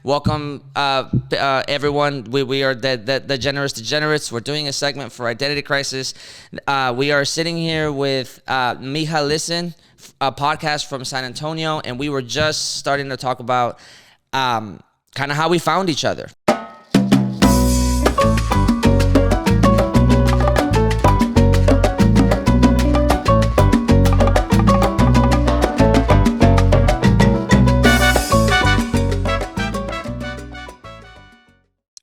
Welcome, everyone. We are the generous degenerates. We're doing a segment for Identity Crisis. We are sitting here with Mija Listen, a podcast from San Antonio, and we were just starting to talk about kind of how we found each other.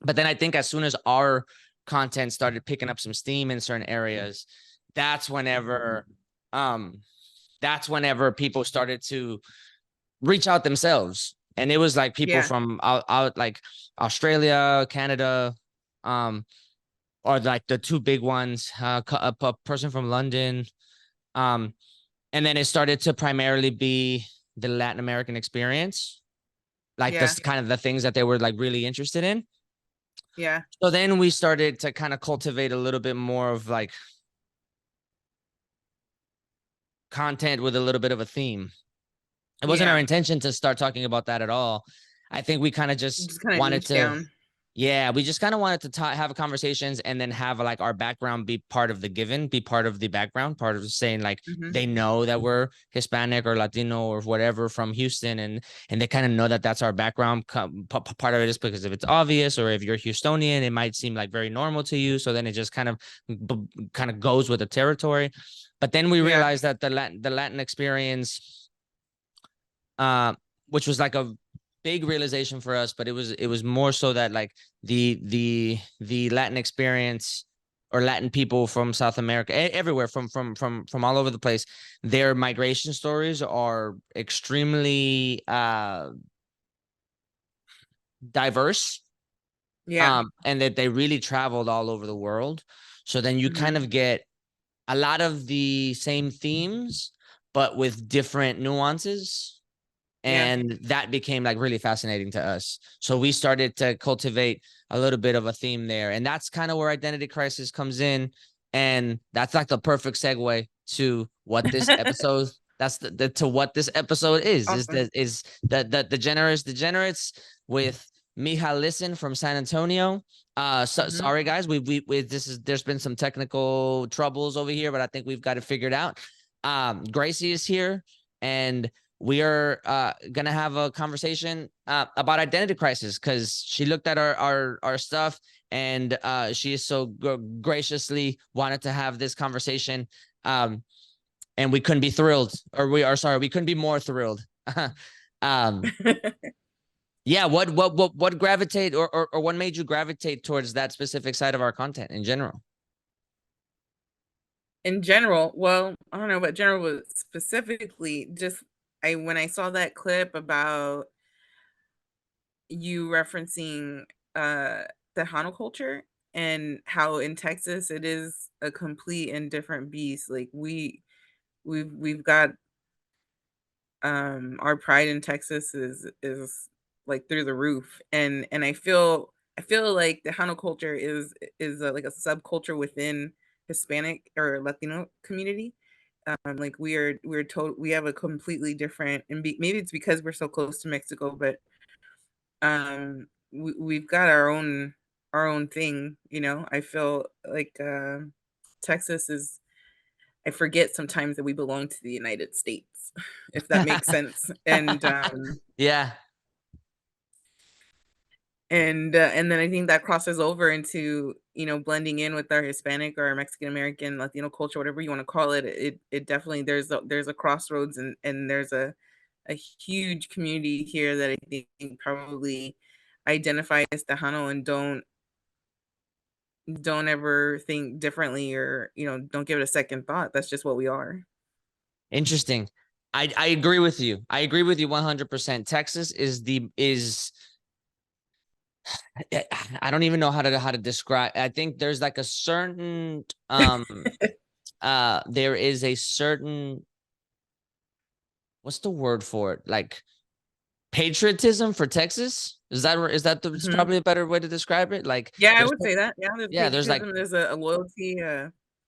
But then I think as soon as our content started picking up some steam in certain areas, that's whenever people started to reach out themselves. And it was like people from out like Australia, Canada, or like the two big ones, a person from London. And then it started to primarily be the Latin American experience, like this kind of the things that they were like really interested in. Yeah. So then we started to kind of cultivate a little bit more of like content with a little bit of a theme. It wasn't our intention to start talking about that at all. I think we kind of just wanted to, we just kind of wanted to have conversations and then have like our background be part of the given, be part of the background, part of saying like they know that we're Hispanic or Latino or whatever from Houston, and they kind of know that that's our background. Part of it is because if it's obvious, or if you're Houstonian, it might seem like very normal to you. So then it just kind of goes with the territory. But then we realized that the Latin experience, which was like a big realization for us, but it was more so that like the Latin experience, or Latin people from South America, everywhere from all over the place, their migration stories are extremely diverse. And that they really traveled all over the world. So then you kind of get a lot of the same themes, but with different nuances. And that became like really fascinating to us. So we started to cultivate a little bit of a theme there. And that's kind of where Identity Crisis comes in. And that's like the perfect segue to what this episode, that's to what this episode is, awesome. is the Degenerates with Mija Listen from San Antonio. Sorry guys, there's been some technical troubles over here, but I think we've got it figured out. Gracie is here, and we are going to have a conversation about Identity Crisis, because she looked at our stuff, and she is so graciously wanted to have this conversation. And we couldn't be thrilled, or we couldn't be more thrilled. Yeah. What gravitate or what made you gravitate towards that specific side of our content in general? In general, well, I don't know, but general was specifically just when I saw that clip about you referencing Tejano culture and how in Texas it is a complete and different beast. Like we've got our pride in Texas is like through the roof, and I feel like the Tejano culture is like a subculture within Hispanic or Latino community. Like we have a completely different, and maybe it's because we're so close to Mexico, but we've got our own thing, you know. I feel like Texas is, I forget sometimes that we belong to the United States, if that makes sense. And yeah. And then I think that crosses over into, you know, blending in with our Hispanic or our Mexican American, Latino culture, whatever you want to call it. It definitely, there's a crossroads, and there's a huge community here that I think probably identify as Tejano and don't ever think differently, or, you know, don't give it a second thought. That's just what we are. Interesting. I agree with you. I agree with you 100%. Texas is I don't even know how to describe. I think there's like a certain there is a certain, what's the word for it? Like patriotism for Texas. Is that probably a better way to describe it? Like, yeah, I would say that. There's like, there's a loyalty.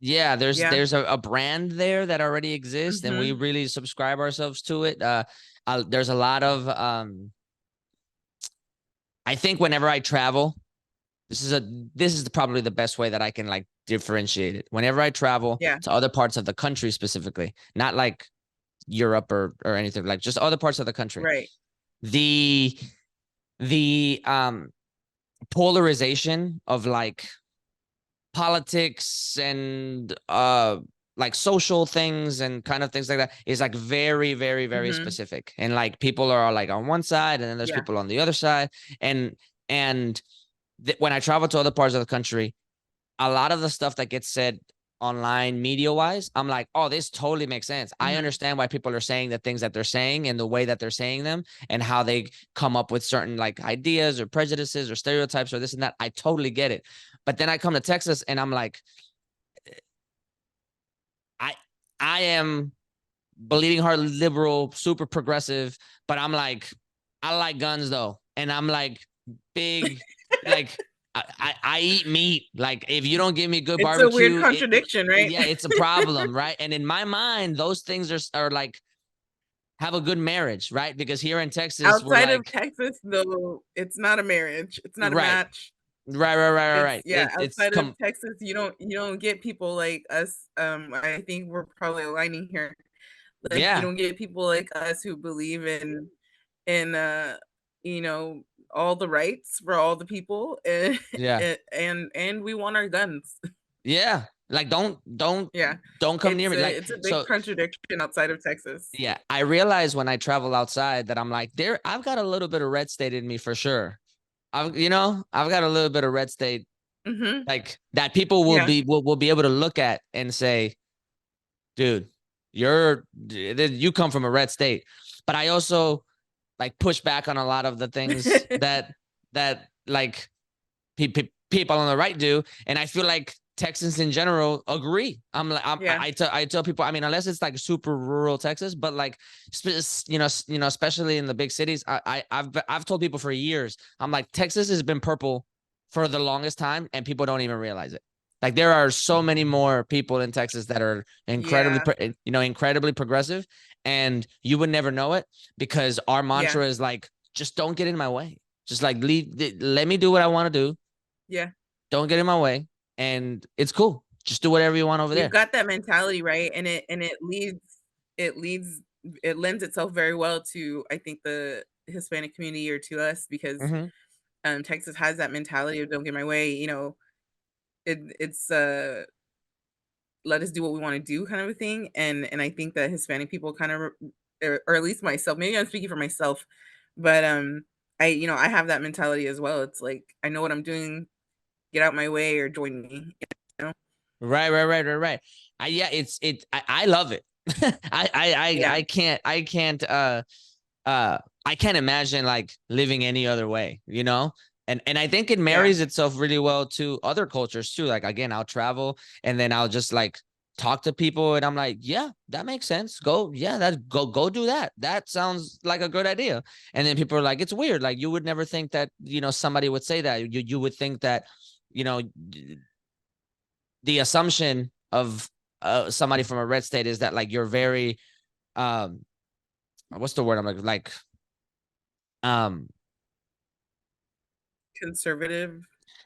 There's a brand there that already exists, and we really subscribe ourselves to it. There's a lot of I think whenever I travel, this is probably the best way that I can like differentiate it. Whenever I travel Yeah. to other parts of the country specifically, not like Europe or anything, like just other parts of the country, Right. the the polarization of like politics and like social things and kind of things like that is like very very very Mhm. specific, and like people are like on one side and then there's Yeah. people on the other side, and when I travel to other parts of the country, a lot of the stuff that gets said online media wise, I'm like, oh, this totally makes sense. I Mhm. understand why people are saying the things that they're saying and the way that they're saying them and how they come up with certain like ideas or prejudices or stereotypes or this and that. I totally get it. But then I come to Texas and I'm like, I I am bleeding heart liberal, super progressive, but I'm like, I like guns though. And I'm like big, like I eat meat. Like if you don't give me good It's a weird barbecue, contradiction, right? yeah, it's a problem, right? And in my mind, those things are like have a good marriage, right? Because here in Texas, we're Outside of like, Texas, though, it's not a marriage. It's not a right, match. It's right. yeah, It's outside of come, Texas, you don't get people like us. I think we're probably aligning here. Like you yeah, don't get people like us who believe in you know, all the rights for all the people and yeah, and we want our guns. yeah. Like Yeah. don't come near me. Like It's a big so, contradiction outside of Texas. yeah, I realize when I travel outside that I'm like, I've got a little bit of red state in me for sure. I've got a little bit of red state, Mhm. like that people Yeah. will be able to look at and say, dude, you come from a red state. But I also like push back on a lot of the things that like people on the right do, and I feel like Texans in general agree. I'm like Yeah. I tell people, I mean, unless it's like super rural Texas, but like especially in the big cities, I've told people for years, I'm like, Texas has been purple for the longest time, and people don't even realize it. Like there are so many more people in Texas that are incredibly, Yeah. incredibly progressive, and you would never know it because our Yeah. mantra is like, just don't get in my way. Just like let me do what I want to do. Yeah. Don't get in my way, and it's cool. Just do whatever you want over We've there. got that mentality, right? It leads it lends itself very well to I think the Hispanic community or to us because Mm-hmm. Texas has that mentality of don't get my way, you know, it's let us do what we want to do kind of a thing. And I think that Hispanic people kind of or at least myself, maybe I'm speaking for myself, but I you know, I have that mentality as well. It's like I know what I'm doing, get out my way or join me, you know? Right. Yeah, I love it. Yeah. I can't imagine like living any other way, you know? And I think it Yeah. marries itself really well to other cultures too. Like again, I'll travel and then I'll just like talk to people and I'm like, yeah, that makes sense. Go, yeah, that go do that. That sounds like a good idea. And then people are like, it's weird. Like you would never think that, somebody would say that. You would think that, you know, the assumption of somebody from a red state is that like you're very um what's the word I'm like um Conservative.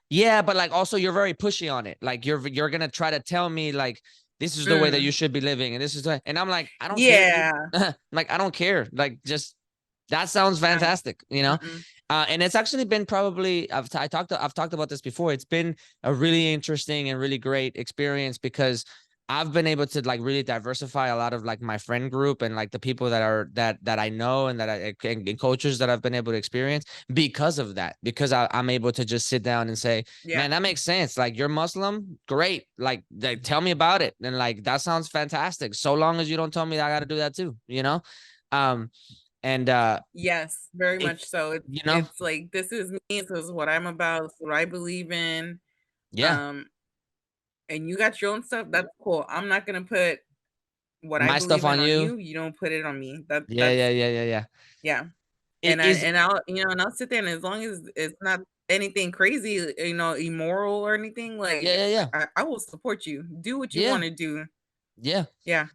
yeah, but like also you're very pushy on it. Like you're gonna try to tell me like this is the way that Mm. you should be living, and this is the, and I'm like, I don't care, dude. Yeah. Like I don't care. Like just that sounds No. fantastic, you know. Mm-mm. And it's actually been probably I've talked about this before. It's been a really interesting and really great experience because I've been able to like really diversify a lot of like my friend group and like the people that I know and that and cultures that I've been able to experience because of that. Because I'm able to just sit down and say, Yeah. man, that makes sense. Like you're Muslim, great. Like tell me about it, and like that sounds fantastic. So long as you don't tell me that I got to do that too, you know. Um, and Yes, very it much so. you know It's like this is me, this is what I'm about, this is what I believe in. yeah, Um, and you got your own stuff, that's cool. I'm not gonna put what I my stuff believe in on on you. you, you don't put it on me. That's Yeah. yeah. It is And I'll you know, and I'll sit there and as long as it's not anything crazy, you know, immoral or anything, like yeah. I will support you. Do what you Yeah. want to do. Yeah. Yeah.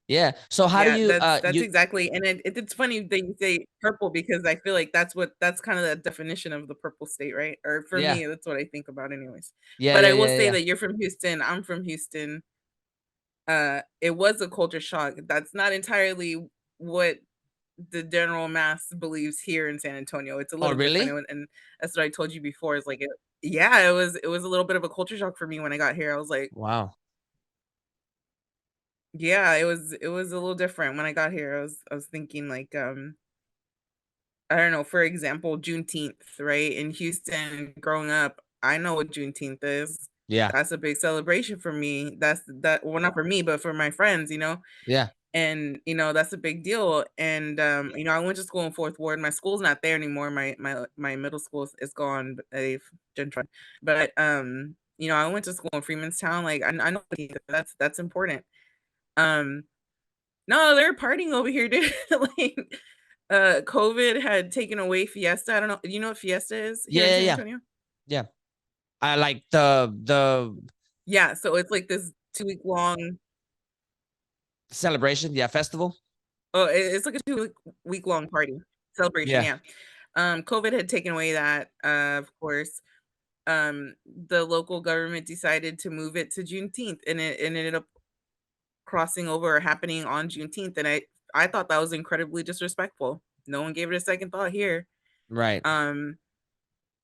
Yeah. So how do Yeah, you that's you exactly, and it's funny that you say purple because I feel like that's kind of the definition of the purple state, right? Or for yeah. me, that's what I think about anyways. Yeah, But yeah, I will yeah, say yeah. that you're from Houston, I'm from Houston. It was a culture shock. That's not entirely what the general mass believes here in San Antonio. It's a Oh, little different, really? and that's what I told you before. Is like, yeah, it was a little bit of a culture shock for me when I got here. I was like, Wow. yeah, it was a little different when I got here. I was thinking like, I don't know, for example, Juneteenth, right? In Houston, growing up, I know what Juneteenth is. Yeah. That's a big celebration for me. Well, not for me, but for my friends, Yeah. and that's a big deal. And I went to school in Fourth Ward. My school's not there anymore. My middle school is gone, but they've gentrified. But I went to school in Freemanstown. Like I know that's important. Um, no, they're partying over here, dude. Like, COVID had taken away Fiesta. I don't know. Do you know what Fiesta is here in Yeah, yeah, San yeah. Antonio? Yeah. I like the Yeah, so it's like this 2-week long. celebration, yeah, festival. Oh, it's like a 2-week long party celebration. Yeah. Yeah. COVID had taken away that, of course. The local government decided to move it to Juneteenth, and it ended up crossing over or happening on Juneteenth. And I thought that was incredibly disrespectful. No one gave it a second thought here. Right. Um,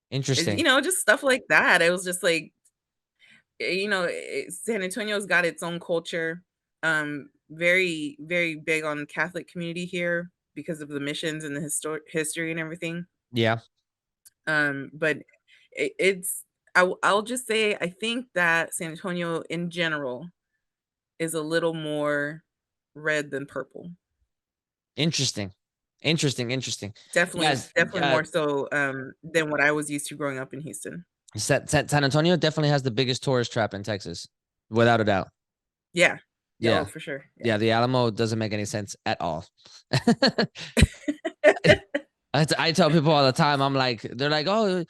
Interesting. just stuff like that. It was just like, San Antonio's got its own culture. Very, very big on Catholic community here because of the missions and the history and everything. Yeah. But it's I'll just say I think that San Antonio in general is a little more red than purple. Interesting. Interesting. Interesting. Definitely, Yes. definitely more so than what I was used to growing up in Houston. San Antonio definitely has the biggest tourist trap in Texas, without a doubt. Yeah. Yeah, oh, Yeah. for sure. Yeah. Yeah. The Alamo doesn't make any sense at all. I tell people all the time, I'm like, they're like, oh,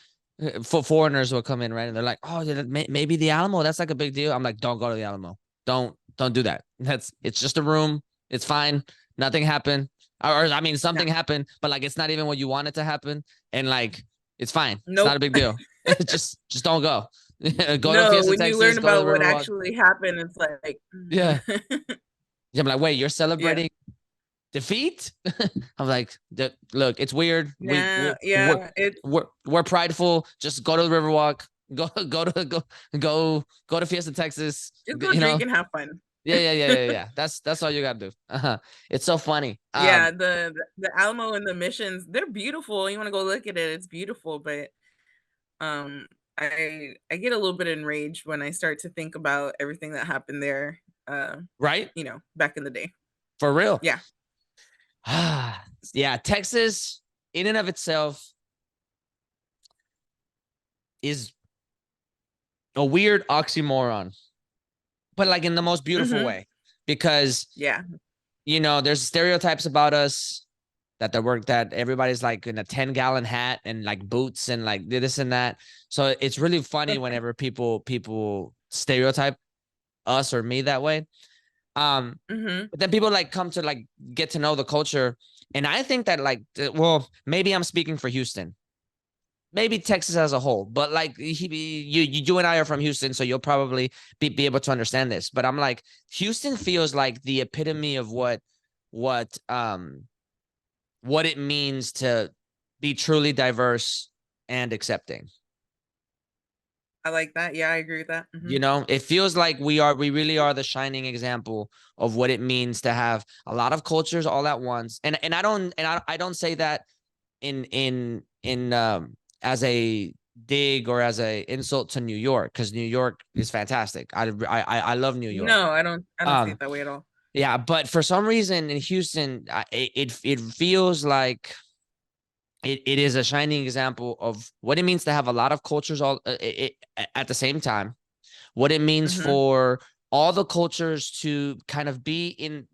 for foreigners will come in, right? And they're like, oh, yeah, maybe the Alamo, that's like a big deal. I'm like, don't go to the Alamo. Don't do that. It's just a room. It's fine. Nothing happened. Or I mean, No. something happened, but like, it's not even what you want it to happen. And like, it's fine. It's not Nope. a big deal. just don't go. Go to No, Fiesta, when you Texas. learn Go to the about what Riverwalk. actually happened, it's like, Yeah. Yeah, I'm like, wait, you're yeah. celebrating defeat? I'm like, look, it's weird. We Yeah, we're, yeah, it's we're prideful. Just go to the Riverwalk. Go to Fiesta, Texas. just go You drink know, and have fun. yeah. That's all you gotta do. It's so funny. Yeah, the Alamo and the missions, they're beautiful. You wanna go look at it, it's beautiful, but, um, I get a little bit enraged when I start to think about everything that happened there, uh, Right? back in the day. For real. Yeah. Yeah, Texas in and of itself is a weird oxymoron, but like in the most beautiful Mhm. way, because Yeah. there's stereotypes about us that everybody's like in a 10-gallon hat and like boots and like this and that. So it's really funny whenever people stereotype us or me that way. Mhm. But then people like come to like get to know the culture. And I think that like, well, maybe I'm speaking for Houston, maybe Texas as a whole, but like you and I are from Houston, so you'll probably be able to understand this. But I'm like, Houston feels like the epitome of what what it means to be truly diverse and accepting. I like that. Yeah, I agree with that. Mhm. It feels like we really are the shining example of what it means to have a lot of cultures all at once. And I don't say that in as a dig or as a insult to New York, because New York is fantastic. I love New York. No, I don't see Um it that way at all. yeah, but for some reason in Houston, it feels like it is a shining example of what it means to have a lot of cultures all at the same time, what it means Mhm. for all the cultures to kind of be in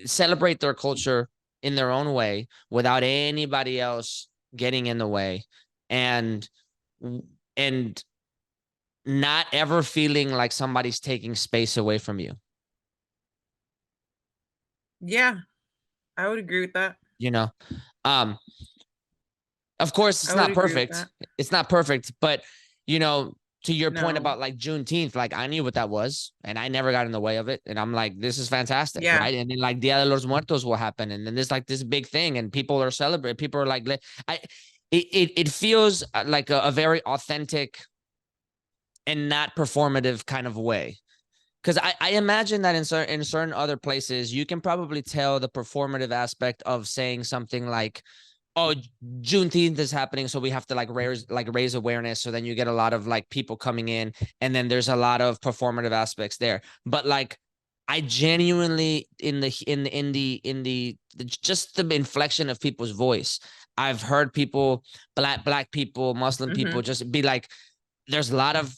celebrate their culture in their own way without anybody else getting in the way, and and not ever feeling like somebody's taking space away from you. Yeah, I would agree with that. you know. Um, of course, it's I would not agree with perfect. that. It's not perfect, but you know, to your point No. about like Juneteenth, like I knew what that was, and I never got in the way of it. And I'm like, this is fantastic, Yeah. right? And then like Dia de los Muertos will happen, and then there's like this big thing, and people are celebrating. People are like, I, it feels like a very authentic and not performative kind of way. Because I imagine that in certain other places, you can probably tell the performative aspect of saying something like, "Oh, Juneteenth is happening, so we have to like raise awareness." So then you get a lot of like people coming in, and then there's a lot of performative aspects there. But like, I genuinely in the just the inflection of people's voice, I've heard people, black people, Muslim people, Mhm. just be like, there's a lot of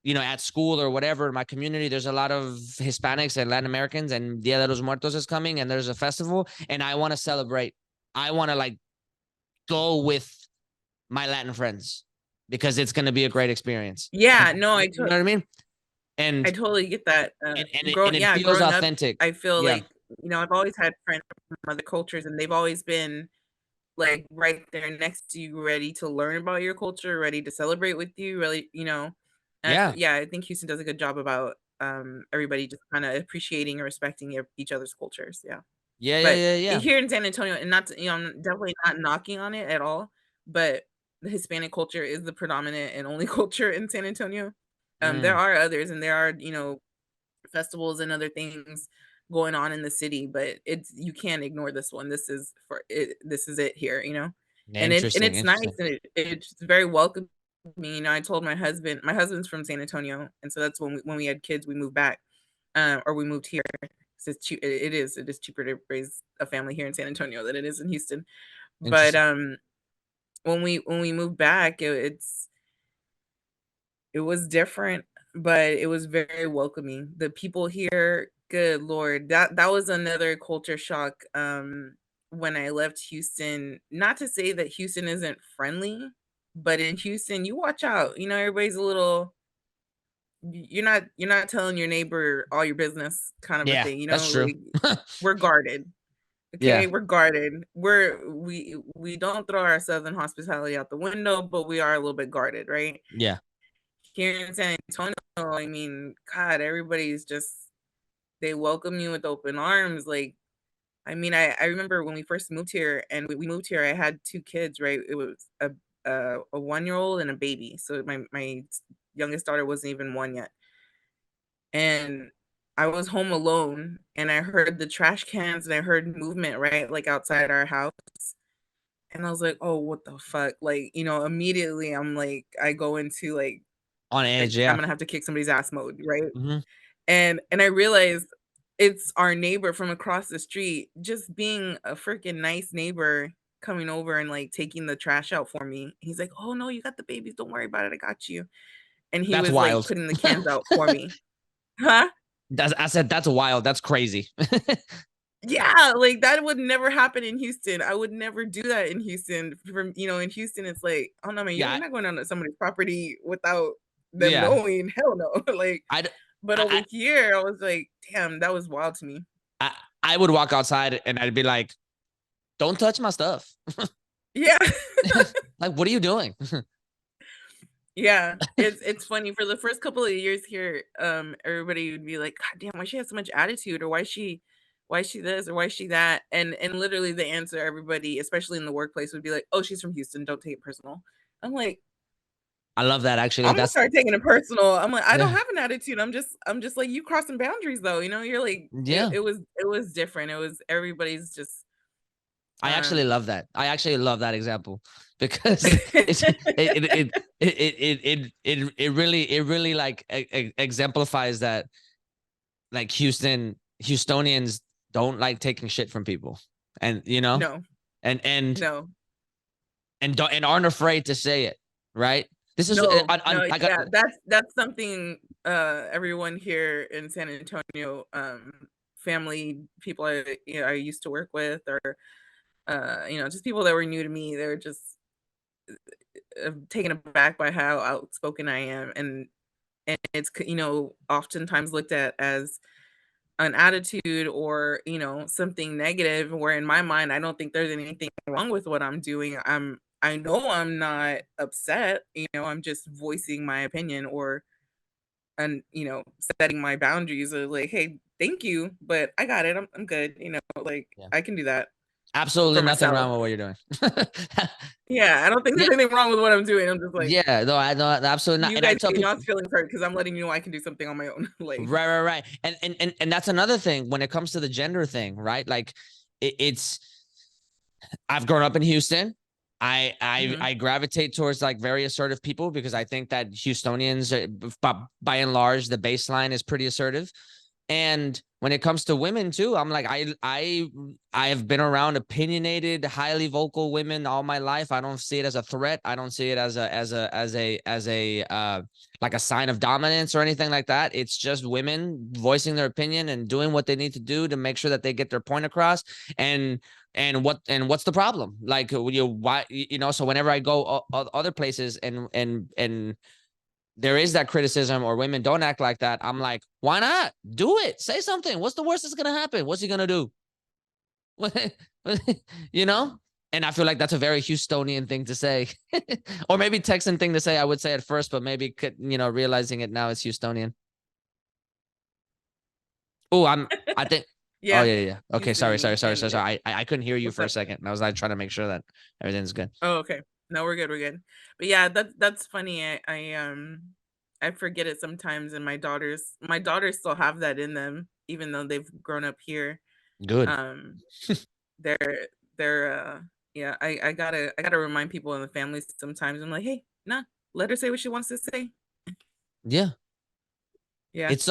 at school or whatever in my community, there's a lot of Hispanics and Latin Americans, and Dia de los Muertos is coming, and there's a festival, and I want to celebrate. I want to like go with my Latin friends because it's going to be a great experience. And Yeah, no, you know what I mean? I And totally get that. it feels Growing up, authentic. I feel Yeah. like, I've always had friends from other cultures, and they've always been, like, right there next to you, ready to learn about your culture, ready to celebrate with you, really, and Yeah. I think Houston does a good job about, everybody just kinda appreciating and respecting each other's cultures, yeah. Yeah. Yeah. But Yeah. Yeah. here in San Antonio, and not to, I'm definitely not knocking on it at all, but the Hispanic culture is the predominant and only culture in San Antonio. There Mm, are others, and there are, festivals and other things going on in the city, but it's you can't ignore this one. This is for it. This is it here, and interesting. it's nice, Interesting. and it's very welcoming. I told my husband's from San Antonio, and so that's when we had kids, we moved back, or we moved here. 'Cause it's cheap. It is cheaper to raise a family here in San Antonio than it is in Houston. But Interesting. when we moved back, it was different, but it was very welcoming. The people here, good lord, that was another culture shock, when I left Houston. Not to say that Houston isn't friendly, but in Houston, you watch out. Everybody's a little you're not telling your neighbor all your business kind of a Yeah, thing, that's true. like, we're guarded. Yeah. Okay, we're guarded. We don't throw our southern hospitality out the window, but we are a little bit guarded, right? Yeah. Here in San Antonio, I mean, God, everybody's just they welcome you with open arms. Like, I mean, I remember when we first moved here, and we moved here, I had 2 kids, right? It was a 1-year-old and a baby. So my youngest daughter wasn't even 1 yet. And I was home alone, and I heard the trash cans, and I heard movement, right, like, outside our house. And I was like, "Oh, what the fuck?" Like, immediately I'm like, I go into On like, edge. I'm Yeah. gonna have to kick somebody's ass mode, right? Hmm. And I realized it's our neighbor from across the street just being a freaking nice neighbor, coming over and, like, taking the trash out for me. He's like, "Oh, no, you got the babies, don't worry about it, I got you." And he That's was, like, wild. putting the cans out for me. Huh? I said that's wild. That's crazy. Yeah, like, that would never happen in Houston. I would never do that in Houston. In Houston, it's like, "Oh, no, man, you're Yeah. not going on somebody's property without them Yeah. knowing. Hell no." Like, I, but over I, here, I was like, "Damn, that was wild to me." I, I would walk outside and I'd be like, don't touch my stuff. Yeah. Like, what are you doing? Yeah, it's funny for the first couple of years here, everybody would be like, "God damn, why she has so much attitude, or why is she this, or why is she that?" And literally the answer everybody, especially in the workplace, would be like, "Oh, she's from Houston, don't take it personal." I'm like, I love that actually. "I'm gonna That's start taking it personal." I'm like, "I don't yeah. have an attitude. I'm just like you crossing boundaries though, you're like it, Yeah. it was different. It was everybody's just I actually um love that. I actually love that example because it really like exemplifies that like Houstonians don't like taking shit from people, and no, and and no. and aren't afraid to say it, right? This is No, no, I got yeah, that's something, everyone here in San Antonio, family, people I used to work with, or, just people that were new to me, they're just, taken aback by how outspoken I am, and it's oftentimes looked at as, an attitude or, something negative, where in my mind, I don't think there's anything wrong with what I'm doing. I know I'm not upset, I'm just voicing my opinion, or and, setting my boundaries of like, "Hey, thank you, but I got it. I'm good." Like, Yeah. I can do that Absolutely for nothing myself. wrong with what you're doing. Yeah, I don't think Yeah, there's anything wrong with what I'm doing. I'm just like, yeah, no, I know absolutely not. "You And I guys tell get people, y'all's feelings hurt because 'cause I'm letting you know I can do something on my own." Like, right, right, right. And that's another thing when it comes to the gender thing, right? Like it's I've grown up in Houston. mhm, I gravitate towards like very assertive people because I think that Houstonians, by and large, the baseline is pretty assertive. And when it comes to women too, I'm like I have been around opinionated, highly vocal women all my life. I don't see it as a threat. I don't see it as a like a sign of dominance or anything like that. It's just women voicing their opinion and doing what they need to do to make sure that they get their point across. And what's the problem? Like why so whenever I go other places and there is that criticism or women don't act like that, I'm like, why not? Do it. Say something. What's the worst that's gonna happen? What's he gonna do? you know? And I feel like that's a very Houstonian thing to say. Or maybe Texan thing to say, I would say at first, but maybe realizing it now it's Houstonian. Oh, I think oh yeah, yeah, yeah, yeah. Okay, sorry, Houstonian, sorry, sorry, and sorry, sorry. I couldn't hear you what's for a that? second. And I was like trying to make sure that everything's good. Oh, okay. No, we're good, we're good. But yeah, that's funny. I forget it sometimes, and my daughters still have that in them, even though they've grown up here. Good. Um, they're they're yeah, I gotta remind people in the family sometimes. I'm like, "Hey, nah, let her say what she wants to say." Yeah. Yeah. It's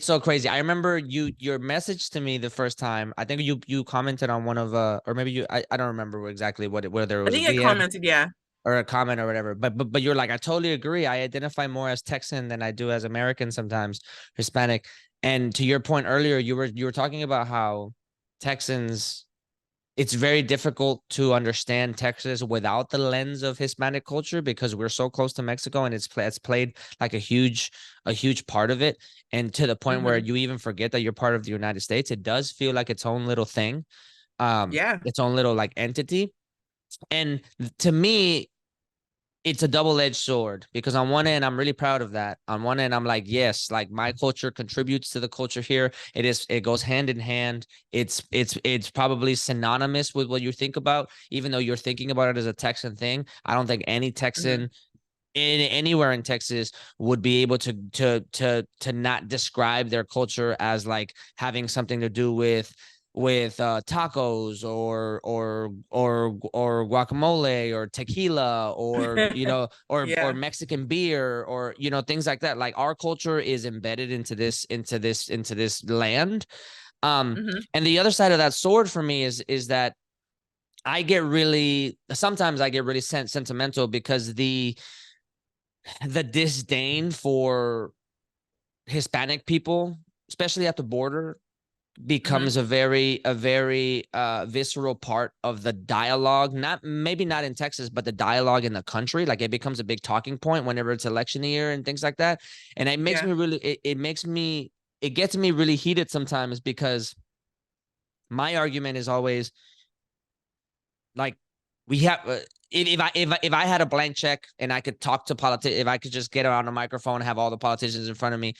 so crazy. I remember your message to me the first time. I think you commented on one of or maybe I don't remember exactly whether it I was a think I DM commented, yeah. or a comment or whatever. But you're like, I totally agree. I identify more as Texan than I do as American sometimes, Hispanic. And to your point earlier, you were talking about how Texans it's very difficult to understand Texas without the lens of Hispanic culture because we're so close to Mexico and it's played like a huge part of it, and to the point where Mhm. you even forget that you're part of the United States. It does feel like its own little thing, Yeah. its own little like entity. And to me, it's a double-edged sword because on one end I'm really proud of that. On one end I'm like, yes, like my culture contributes to the culture here. It goes hand in hand. It's probably synonymous with what you think about, even though you're thinking about it as a Texan thing. I don't think any Mhm. Texan anywhere in Texas would be able to not describe their culture as like having something to do with tacos or guacamole or tequila or or Yeah. Mexican beer or things like that. Like our culture is embedded into this land. Mhm. And the other side of that sword for me is that sometimes I get really sentimental because the disdain for Hispanic people, especially at the border, Mhm. becomes a very visceral part of the dialogue. Not maybe not in Texas, but the dialogue in the country. Like it becomes a big talking point whenever it's election year and things like that. And it makes Yeah. me really it gets me really heated sometimes because my argument is always like we have if I had a blank check and I could talk to politics, if I could just get on a microphone and have all the politicians in front of me,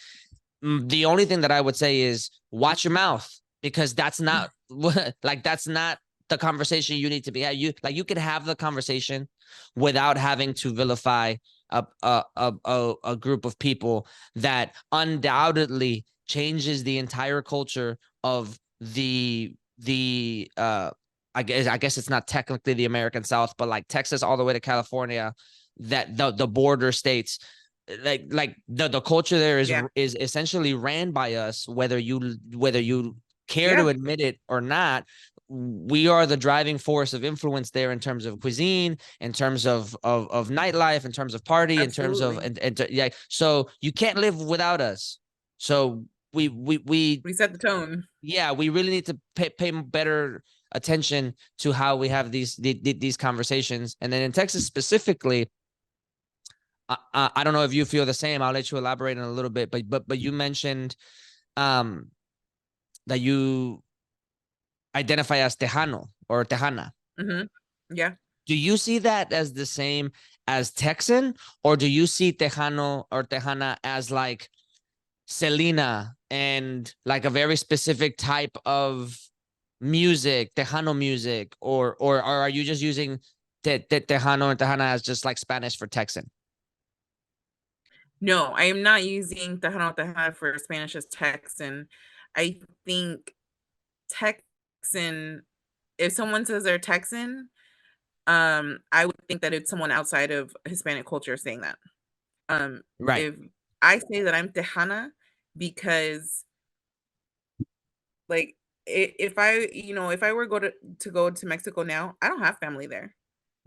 the only thing that I would say is watch your mouth because that's not like that's not the conversation you need to be had. You could have the conversation without having to vilify a group of people that undoubtedly changes the entire culture of the I guess it's not technically the American South, but like Texas all the way to California, that the border states, like the culture there is Yeah. is essentially ran by us, whether you care Yeah. to admit it or not. We are the driving force of influence there in terms of cuisine, in terms of nightlife, in terms of party, in terms of Absolutely. yeah. So you can't live without us. So we We set the tone. yeah, we really need to pay better attention to how we have these conversations. And then in Texas specifically, I don't know if you feel the same. I'll let you elaborate in a little bit, but you mentioned um that you identify as Tejano or Tejana. Mm-hmm. Yeah. Do you see that as the same as Texan, or do you see Tejano or Tejana as like Selena and like a very specific type of music, Tejano music, or are you just using Tejano and Tejana as just like Spanish for Texan? No, I am not using Tejano Tejana for Spanish as Texan. I think Texan, if someone says they're Texan, I would think that it's someone outside of Hispanic culture saying that. Right. If I say that I'm Tejana because like if I, if I were go to Mexico now, I don't have family there.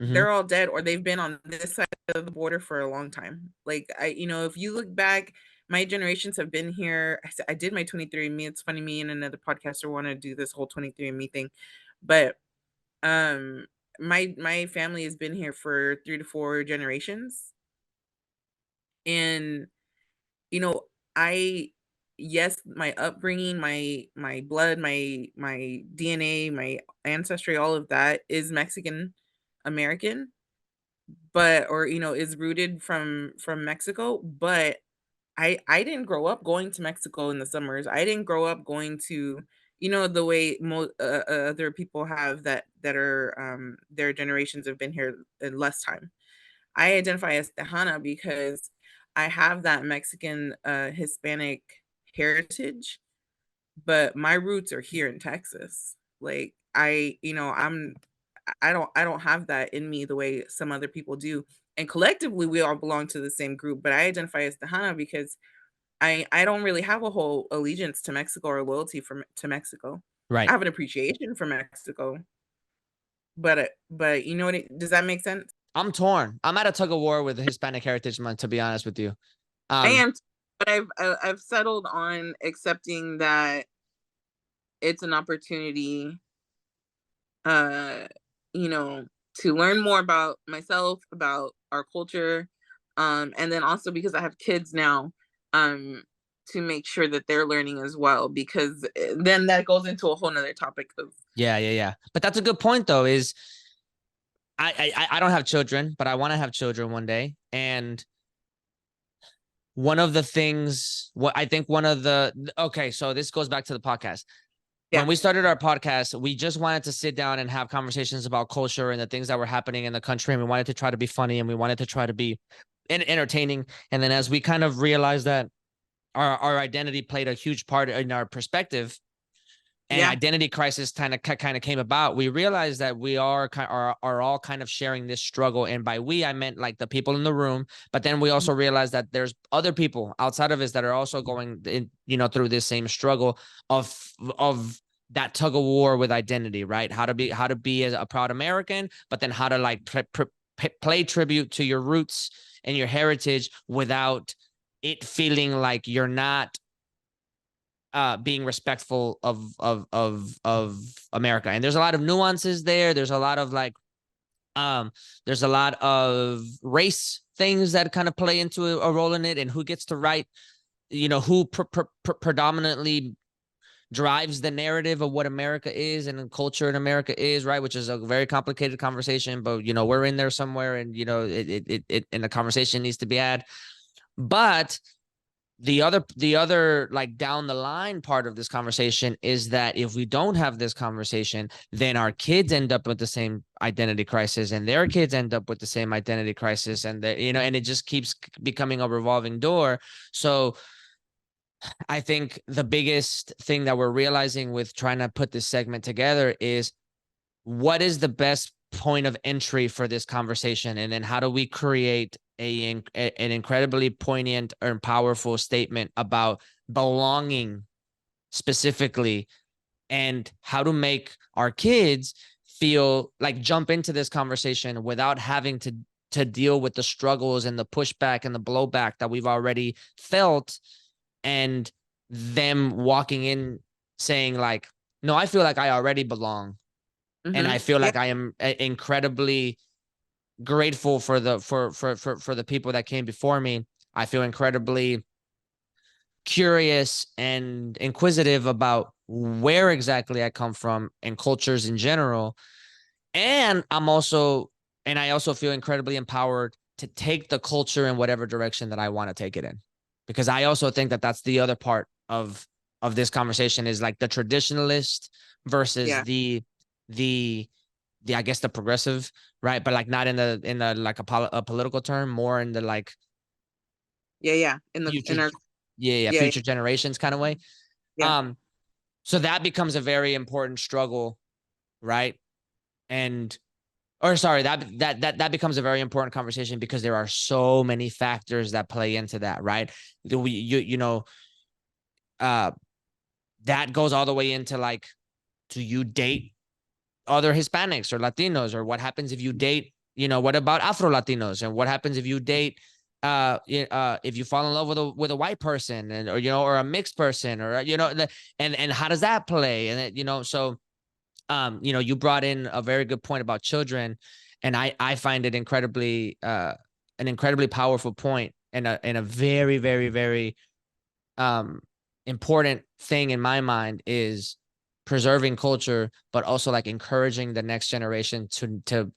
Mm-hmm. They're all dead or they've been on this side of the border for a long time. Like if you look back, my generations have been here. I did my 23andMe. It's funny, me and another podcaster want to do this whole 23andMe thing. But um my family has been here for 3 to 4 generations. And you know, I yes, my upbringing, my blood, my DNA, my ancestry, all of that is Mexican American, but or is rooted from Mexico, but I didn't grow up going to Mexico in the summers. I didn't grow up going to, the way other people have that are their generations have been here in less time. I identify as Tejana because I have that Mexican Hispanic heritage, but my roots are here in Texas. Like I don't have that in me the way some other people do. And collectively we all belong to the same group, but I identify as Tejana because I don't really have a whole allegiance to Mexico or loyalty to Mexico. I Right. have an appreciation for Mexico, but you know what? Does that make sense? I'm torn. I'm at a tug of war with the Hispanic Heritage Month, to be honest with you. I Um, am, but I've settled on accepting that it's an opportunity, uh, you know, to learn more about myself, about our culture, and then also because I have kids now, um, to make sure that they're learning as well, because then that goes into a whole nother topic of yeah. But that's a good point, though. Is I don't have children, but I want to have children one day, and one of the things, what I think one of the okay, so this goes back to the podcast. When yeah, we started our podcast, we just wanted to sit down and have conversations about culture and the things that were happening in the country. And we wanted to try to be funny and we wanted to try to be entertaining. And then as we kind of realized that our identity played a huge part in our perspective, and yeah, identity crisis kind of came about, we realized that we are all kind of sharing this struggle. And by we, I meant like the people in the room. But then we also realized that there's other people outside of us that are also going in, through this same struggle of that tug of war with identity, right? How to be as a proud American, but then how to like play tribute to your roots and your heritage without it feeling like you're not being respectful of America. And there's a lot of nuances there. There's a lot of like there's a lot of race things that kind of play into a role in it, and who gets to write, who predominantly drives the narrative of what America is and culture in America is, right? Which is a very complicated conversation, but we're in there somewhere, and and the conversation needs to be had. But the other like down the line part of this conversation is that if we don't have this conversation, then our kids end up with the same identity crisis, and their kids end up with the same identity crisis, and and it just keeps becoming a revolving door. So I think the biggest thing that we're realizing with trying to put this segment together is, what is the best point of entry for this conversation, and then how do we create an incredibly poignant and powerful statement about belonging specifically, and how to make our kids feel like jump into this conversation without having to deal with the struggles and the pushback and the blowback that we've already felt, and them walking in saying like, no, I feel like I already belong, and I feel yeah, like I am incredibly grateful for the people that came before me. I feel incredibly curious and inquisitive about where exactly I come from and cultures in general. And I also feel incredibly empowered to take the culture in whatever direction that I want to take it in. Because I also think that that's the other part of this conversation, is like the traditionalist versus Yeah. the I guess the progressive, right? But like not in the like a political term, more in the like Yeah, yeah. future, In our yeah, yeah, yeah, future generations kind of way. yeah. Um, so that becomes a very important struggle, right? And or sorry, that becomes a very important conversation because there are so many factors that play into that, right? You know, uh, that goes all the way into like, do you date other Hispanics or Latinos, or what happens if you date, what about Afro Latinos, and what happens if you date, if you fall in love with a white person, and or or a mixed person, or and how does that play, and so you brought in a very good point about children, and I find it incredibly an incredibly powerful point, and a very very very um important thing in my mind is preserving culture, but also like encouraging the next generation to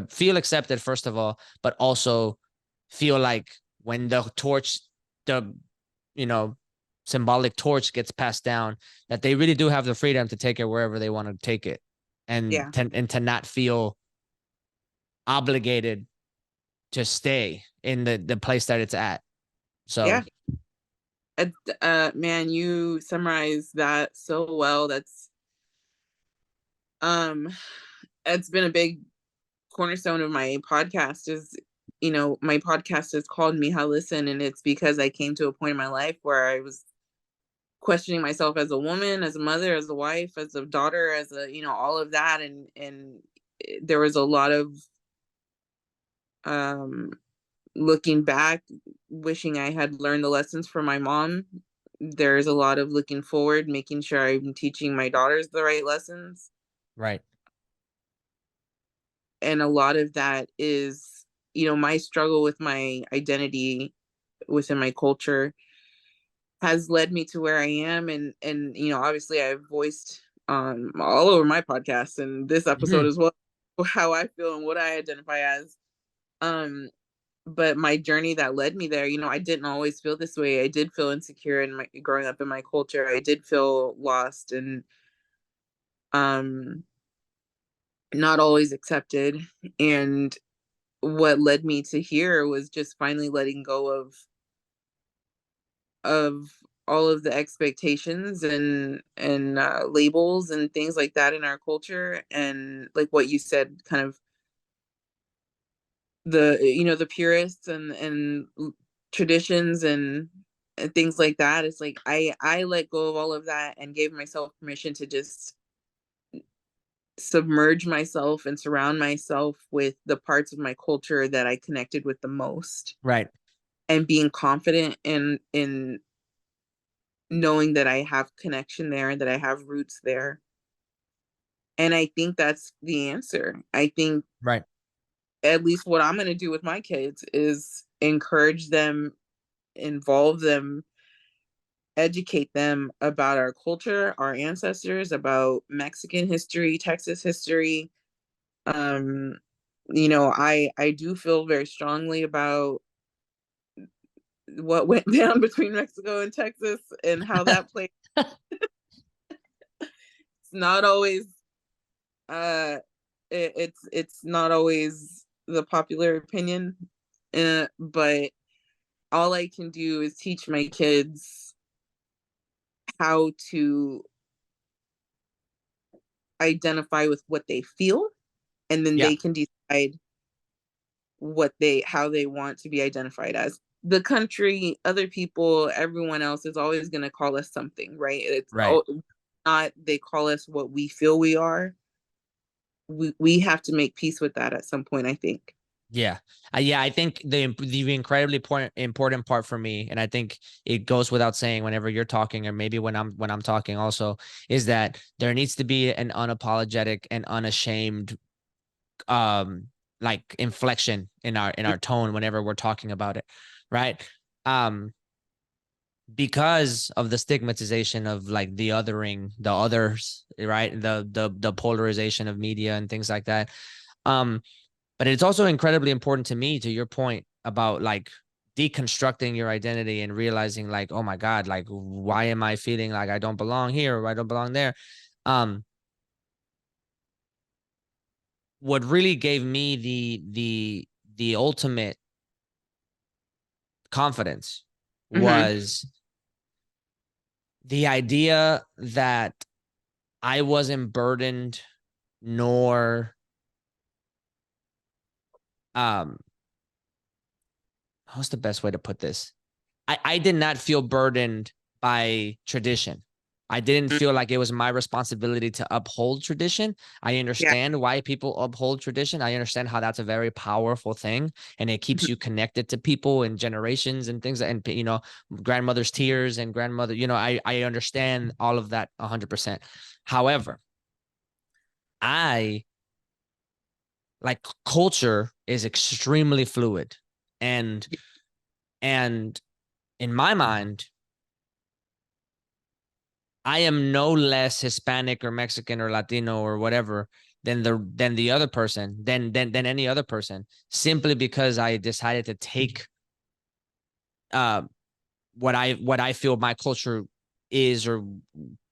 feel accepted first of all, but also feel like when the you know symbolic torch gets passed down, that they really do have the freedom to take it wherever they want to take it, Yeah. and to not feel obligated to stay in the place that it's at. So Yeah. Man, you summarized that so well. Um, it's been a big cornerstone of my podcast. My podcast is called Mija Listen, and it's because I came to a point in my life where I was questioning myself as a woman, as a mother, as a wife, as a daughter, as all of that, and there was a lot of um looking back, wishing I had learned the lessons from my mom. There's a lot of looking forward, making sure I'm teaching my daughters the right lessons. right, And a lot of that is, my struggle with my identity within my culture has led me to where I am. And obviously I've voiced all over my podcast and this episode mm-hmm. as well how I feel and what I identify as. Um, but my journey that led me there, I didn't always feel this way. I did feel insecure in my growing up in my culture. I did feel lost and um not always accepted. And what led me to here was just finally letting go of all of the expectations and labels and things like that in our culture, and like what you said, kind of the purists and traditions and things like that. It's like I let go of all of that and gave myself permission to just submerge myself and surround myself with the parts of my culture that I connected with the most, Right, and being confident in knowing that I have connection there and that I have roots there. And I think that's the answer. I think right, at least what I'm going to do with my kids is encourage them, involve them, educate them about our culture, our ancestors, about Mexican history, Texas history. Um, I do feel very strongly about what went down between Mexico and Texas and how that played. It's not always uh it's not always the popular opinion, but all I can do is teach my kids how to identify with what they feel, and then yeah, they can decide how they want to be identified as. The country, other people, everyone else is always going to call us something, right? It's right. not they call us what we feel we are. We have to make peace with that at some point, I think. Yeah. Yeah, I think the incredibly important part for me, and I think it goes without saying whenever you're talking, or maybe when I'm talking also, is that there needs to be an unapologetic and unashamed like inflection in our tone whenever we're talking about it. Right. Um because of the stigmatization of like the othering, the others, right? The polarization of media and things like that. Um, but it's also incredibly important to me, to your point about like deconstructing your identity and realizing like, oh my God, like why am I feeling like I don't belong here or I don't belong there? Um, what really gave me the ultimate confidence Mhm. was the idea that I wasn't burdened nor um what's the best way to put this? I did not feel burdened by tradition. I didn't Mm. feel like it was my responsibility to uphold tradition. I Yeah. understand why people uphold tradition. I understand how that's a very powerful thing and it keeps Mhm. you connected to people and generations and things and grandmother's tears and grandmother, I understand all of that 100%. However, I like culture is extremely fluid and and in my mind I am no less Hispanic or Mexican or Latino or whatever than the other person than any other person simply because I decided to take uh what I feel my culture is or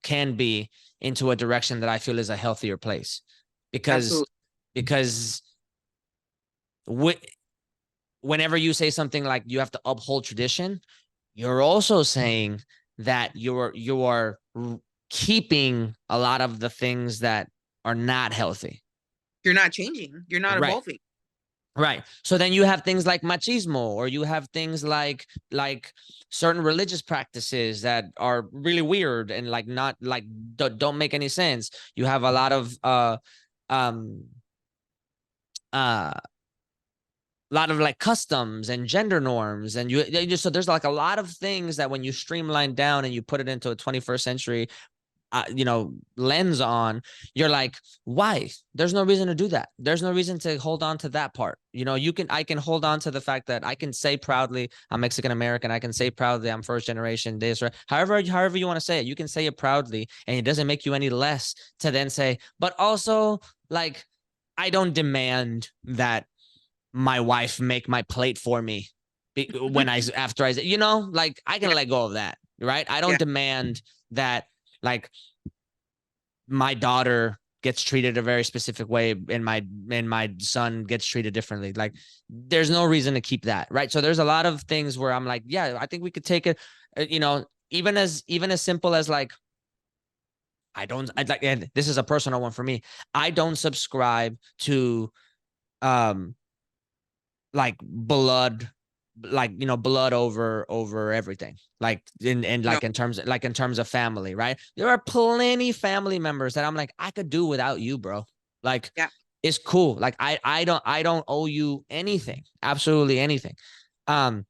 can be into a direction that I feel is a healthier place because Absolutely. because wh- whenever you say something like you have to uphold tradition, you're also saying that you are keeping a lot of the things that are not healthy. You're not changing. You're not Right. evolving. Right. So then you have things like machismo, or you have things like certain religious practices that are really weird and like not like don't make any sense. You have a lot of um uh lot of like customs and gender norms and so there's like a lot of things that when you streamline down and you put it into a 21st century lens on, you're like, why? There's no reason to do that. There's no reason to hold on to that part. I can hold on to the fact that I can say proudly I'm Mexican American. I can say proudly I'm first generation this, right? However you want to say it, you can say it proudly and it doesn't make you any less to then say, but also like I don't demand that my wife make my plate for me when I after I like I can Yeah. let go of that, right? I don't Yeah. demand that like my daughter gets treated a very specific way and my son gets treated differently. Like there's no reason to keep that, right? So there's a lot of things where I'm like, yeah, I think we could take it, even as simple as like I like, and this is a personal one for me. I don't subscribe to um like blood over everything, like in No. like in terms of family, right? There are plenty family members that I'm like I could do without you, bro. Like Yeah. it's cool. Like I don't owe you anything, absolutely anything. um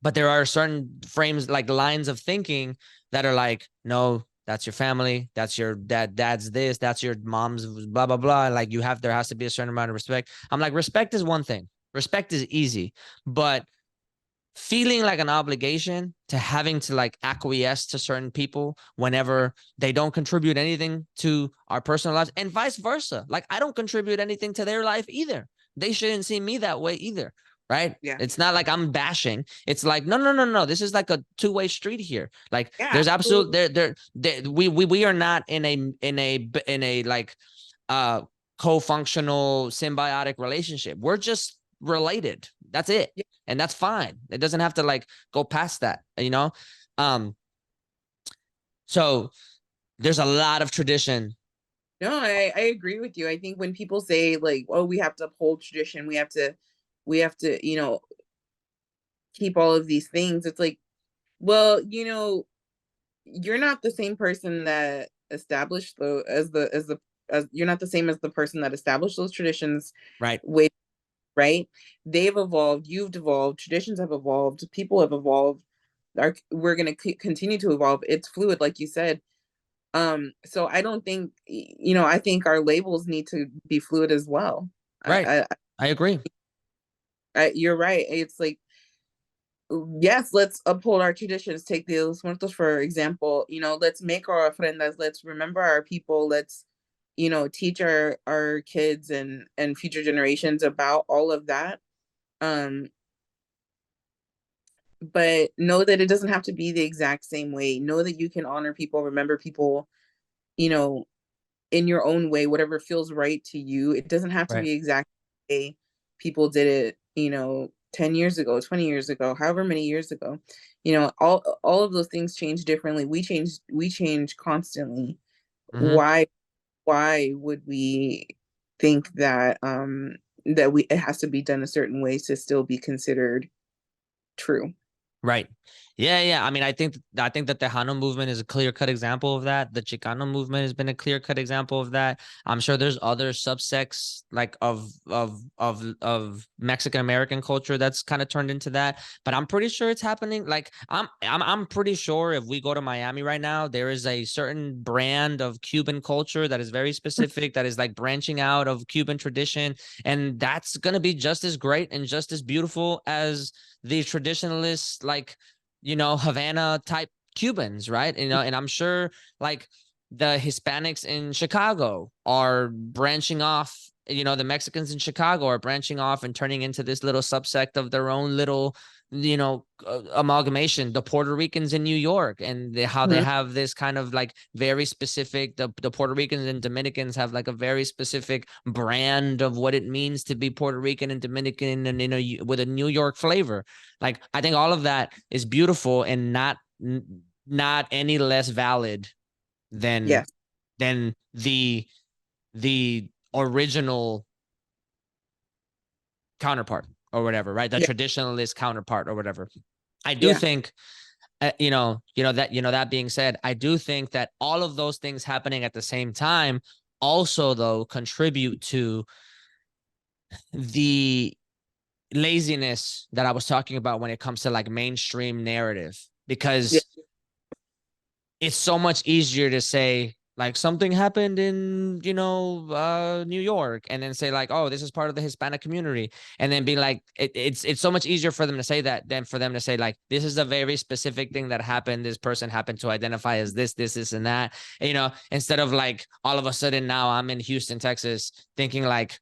but there are certain frames, like lines of thinking, that are like, no, that's your family, that's your dad's this, that's your mom's blah blah blah. Like there has to be a certain amount of respect. I'm like, respect is one thing. Respect is easy, but feeling like an obligation to having to like acquiesce to certain people whenever they don't contribute anything to our personal lives and vice versa. Like I don't contribute anything to their life either. They shouldn't see me that way either. Right. Yeah. It's not like I'm bashing. It's like, no, no, no, no. This is like a two-way street here. Like Yeah. there's absolute Absolutely. we are not in a like uh co-functional symbiotic relationship. We're just related. That's it. Yeah. And that's fine. It doesn't have to like go past that. Um so there's a lot of tradition. No, I agree with you. I think when people say like, "Oh, we have to uphold tradition, we have to, keep all of these things," it's like, well, you're not the same person that established the as you're not the same as the person that established those traditions Right. with, right? They've evolved, you've evolved, traditions have evolved, people have evolved. We're going to continue to evolve. It's fluid, like you said. So I don't think, I think our labels need to be fluid as well. Right. I, I agree. you're right. It's like yes, let's uphold our traditions. Take the Los Muertos for example. Let's make our ofrendas. Let's remember our people. Let's, teach our kids and future generations about all of that. Um, but know that it doesn't have to be the exact same way. Know that you can honor people, remember people, you know, in your own way, whatever feels right to you. It doesn't have to Right. be exactly the way people did it, 10 years ago, 20 years ago, however many years ago. All of those things change differently. We change constantly. Mm-hmm. Why would we think that it has to be done a certain way to still be considered true? Right. Yeah, yeah. I mean, I think that the Tejano movement is a clear-cut example of that. The Chicano movement has been a clear-cut example of that. I'm sure there's other subsects like of Mexican American culture that's kind of turned into that. But I'm pretty sure it's happening. Like I'm pretty sure if we go to Miami right now, there is a certain brand of Cuban culture that is very specific, that is like branching out of Cuban tradition, and that's gonna be just as great and just as beautiful as the traditionalist, like, Havana type Cubans, right? And I'm sure like the Hispanics in Chicago are branching off. The Mexicans in Chicago are branching off and turning into this little subsect of their own little, amalgamation. The Puerto Ricans in New York, and how they Mhm. have this kind of like very specific. The Puerto Ricans and Dominicans have like a very specific brand of what it means to be Puerto Rican and Dominican, and with a New York flavor. Like I think all of that is beautiful and not any less valid than Yes. than the original counterpart or whatever, right? The Yeah. traditionalist counterpart or whatever. I do Yeah. think, that being said, I do think that all of those things happening at the same time also though contribute to the laziness that I was talking about when it comes to like mainstream narrative, Yeah. because it's so much easier to say like something happened in New York, and then say like, oh, this is part of the Hispanic community, and then be like, it's so much easier for them to say that than for them to say like, this is a very specific thing that happened, this person happened to identify as this and that, instead of like all of a sudden now I'm in Houston, Texas, thinking like,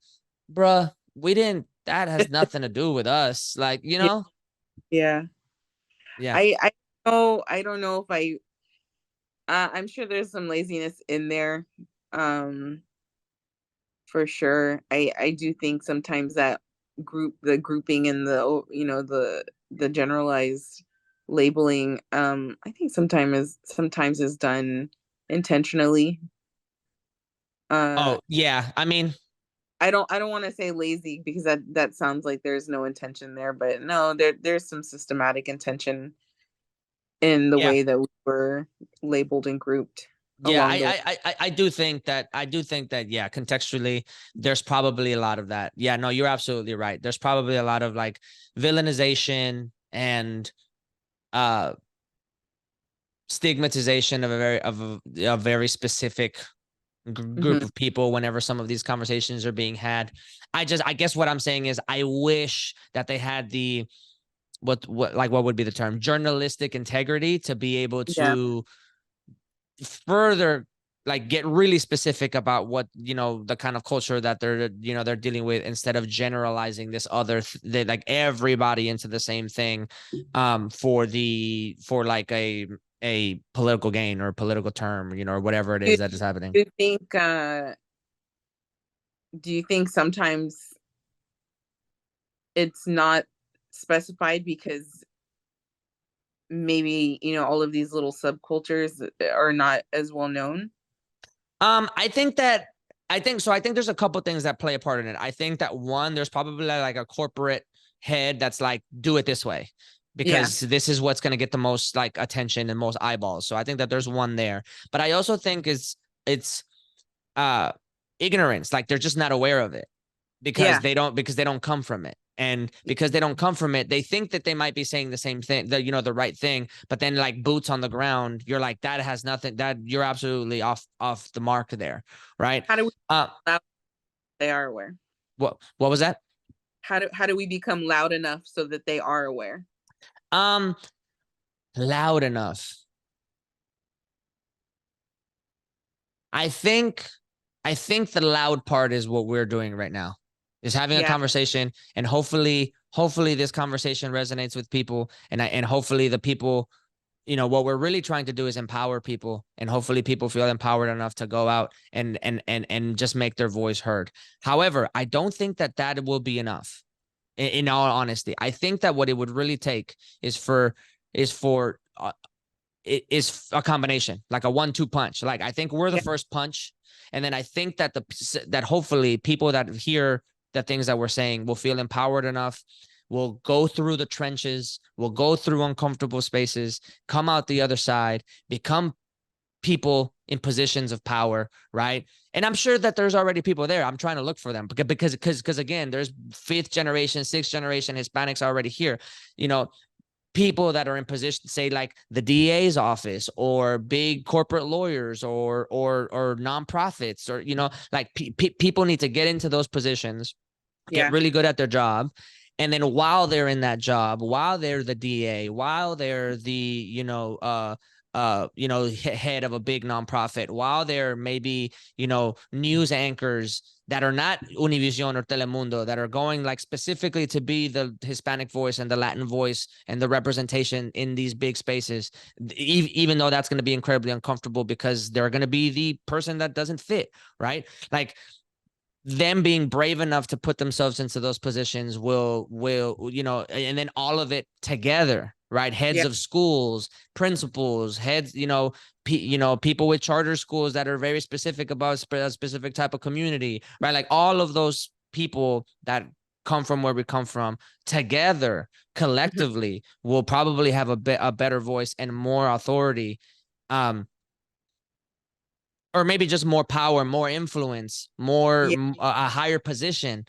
bruh, we didn't, that has nothing to do with us, like, Yeah. Yeah. yeah. I don't know if I'm sure there's some laziness in there. Um, for sure. I do think sometimes that the grouping and the generalized labeling, I think sometimes is done intentionally. Uh, Oh yeah, I mean, I don't want to say lazy because that sounds like there's no intention there, but no, there's some systematic intention in the yeah. way that we were labeled and grouped Yeah, along the way. I do think that yeah, contextually, there's probably a lot of that. Yeah, no, you're absolutely right. There's probably a lot of like villainization and uh stigmatization of a very specific group Hmm. of people whenever some of these conversations are being had. I guess what I'm saying is I wish that they had the what would be the term, journalistic integrity to be able Yeah. to further like get really specific about what the kind of culture that they're dealing with, instead of generalizing this like everybody into the same thing, for like a political gain or political term, or whatever it Do is that is happening. you think sometimes it's not specified because maybe all of these little subcultures are not as well known? I think that I think so. I think there's a couple things that play a part in it. I think that one, there's probably like a corporate head that's like, do it this way Yeah. because this is what's going to get the most like attention and most eyeballs. So I think that there's one there. But I also think it's uh ignorance. Like they're just not aware of it because Yeah. they don't come from it, and because they don't come from it, they think that they might be saying the same thing, the right thing, but then like boots on the ground, you're like, that has nothing, that you're absolutely off the mark there, right? How do we uh loud they are aware? what was that? How do we become loud enough so that they are aware? Um, loud enough. I think I think the loud part is what we're doing right now. Is having a Yeah. conversation, and hopefully this conversation resonates with people, and hopefully the people, what we're really trying to do is empower people, and hopefully people feel empowered enough to go out and just make their voice heard. However, I don't think that will be enough. In all honesty, I think that what it would really take is for it is a combination, like a 1-2 punch. Like, I think we're the Yeah. first punch, and then I think that hopefully people that hear the things that we're saying will feel empowered enough, will go through the trenches, will go through uncomfortable spaces, come out the other side, become people in positions of power, right? And I'm sure that there's already people there. I'm trying to look for them because again, there's fifth generation, sixth generation Hispanics already here. You know, people that are in position, say like the DA's office, or big corporate lawyers, or nonprofits, or like people need to get into those positions, get Yeah. really good at their job, and then while they're in that job, while they're the DA, while they're the head of a big nonprofit, while they're maybe news anchors that are not Univision or Telemundo, that are going like specifically to be the Hispanic voice and the Latin voice and the representation in these big spaces, even though that's going to be incredibly uncomfortable because they're going to be the person that doesn't fit, right? Like, them being brave enough to put themselves into those positions will and then all of it together, right? Heads Yeah. of schools, principals, heads, people with charter schools that are very specific about a specific type of community, right? Like, all of those people that come from where we come from together, Mhm. collectively, will probably have a better voice and more authority, um or maybe just more power, more influence, more Yeah. a higher position.